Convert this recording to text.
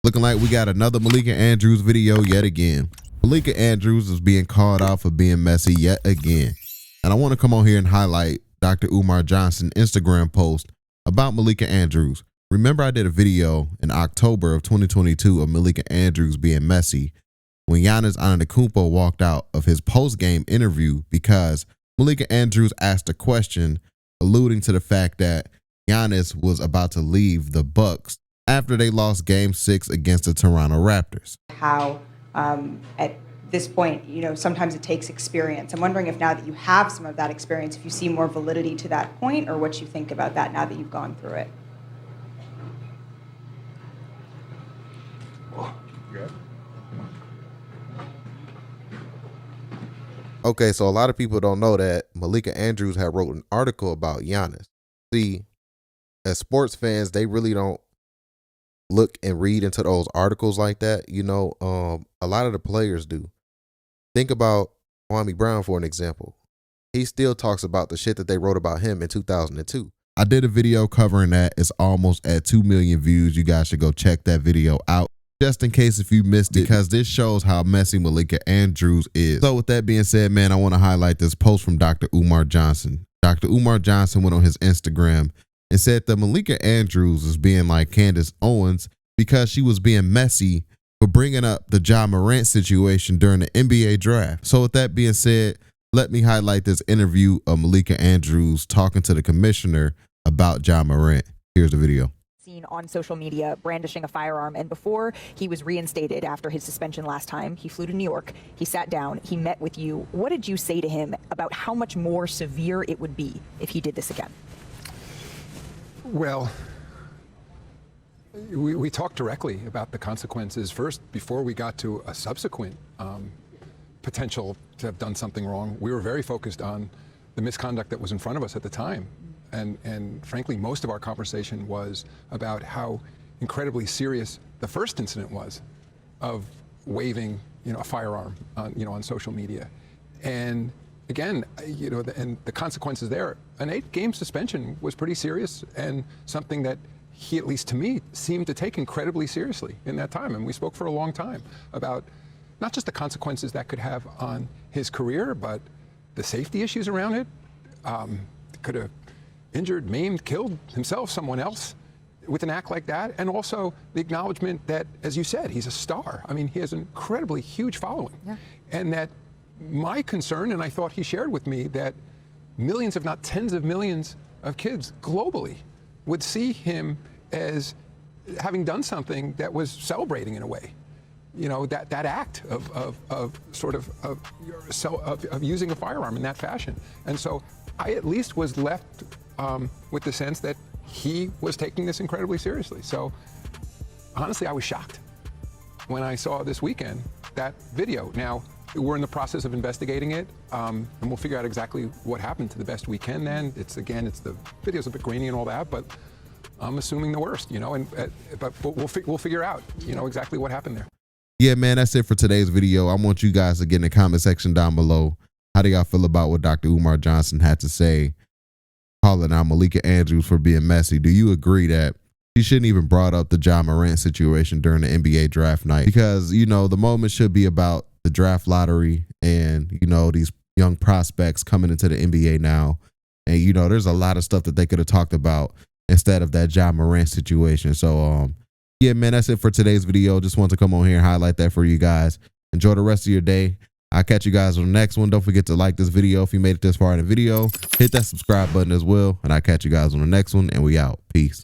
Looking like we got another Malika Andrews video yet again. Malika Andrews is being called out for being messy yet again. And I want to come on here and highlight Dr. Umar Johnson's Instagram post about Malika Andrews. Remember, I did a video in October of 2022 of Malika Andrews being messy when Giannis Antetokounmpo walked out of his post-game interview because Malika Andrews asked a question alluding to the fact that Giannis was about to leave the Bucks after they lost Game 6 against the Toronto Raptors. How at this point, sometimes it takes experience. I'm wondering if now that you have some of that experience, if you see more validity to that point or what you think about that now that you've gone through it. Okay, so a lot of people don't know that Malika Andrews had wrote an article about Giannis. See, as sports fans, they really don't look and read into those articles like that. A lot of the players do. Think about Kwame Brown for an example. He still talks about the shit that they wrote about him in 2002. I did a video covering that. It's almost at 2 million views. You guys should go check that video out. Just in case if you missed it, because this shows how messy Malika Andrews is. So with that being said, man, I want to highlight this post from Dr. Umar Johnson. Dr. Umar Johnson went on his Instagram and said that Malika Andrews is being like Candace Owens because she was being messy for bringing up the Ja Morant situation during the NBA draft. So with that being said, let me highlight this interview of Malika Andrews talking to the commissioner about Ja Morant. Here's the video. Seen on social media brandishing a firearm, and before he was reinstated after his suspension last time, he flew to New York, he sat down, he met with you. What did you say to him about how much more severe it would be if he did this again? Well, we talked directly about the consequences first before we got to a subsequent potential to have done something wrong. We were very focused on the misconduct that was in front of us at the time. And frankly, most of our conversation was about how incredibly serious the first incident was of waving, a firearm on social media. And again, and the consequences there, an 8-game suspension was pretty serious and something that he, at least to me, seemed to take incredibly seriously in that time. And we spoke for a long time about not just the consequences that could have on his career, but the safety issues around it. Could have injured, maimed, killed himself, someone else with an act like that. And also the acknowledgement that, as you said, he's a star. I mean, he has an incredibly huge following. Yeah. And that my concern, and I thought he shared with me, that millions, if not tens of millions of kids globally would see him as having done something that was celebrating in a way. That act of using a firearm in that fashion. And so I at least was left with the sense that he was taking this incredibly seriously. So honestly, I was shocked when I saw this weekend that video. Now, we're in the process of investigating it, and we'll figure out exactly what happened to the best we can then. It's the video's a bit grainy and all that, but I'm assuming the worst, but we'll figure out, exactly what happened there. Yeah, man, that's it for today's video. I want you guys to get in the comment section down below. How do y'all feel about what Dr. Umar Johnson had to say, calling out Malika Andrews for being messy? Do you agree that she shouldn't even brought up the Ja Morant situation during the NBA draft night? Because, the moment should be about the draft lottery and, these young prospects coming into the NBA now. And, there's a lot of stuff that they could have talked about instead of that Ja Morant situation. So, yeah, man, that's it for today's video. Just want to come on here and highlight that for you guys. Enjoy the rest of your day. I'll catch you guys on the next one. Don't forget to like this video if you made it this far in the video. Hit that subscribe button as well. And I'll catch you guys on the next one. And we out. Peace.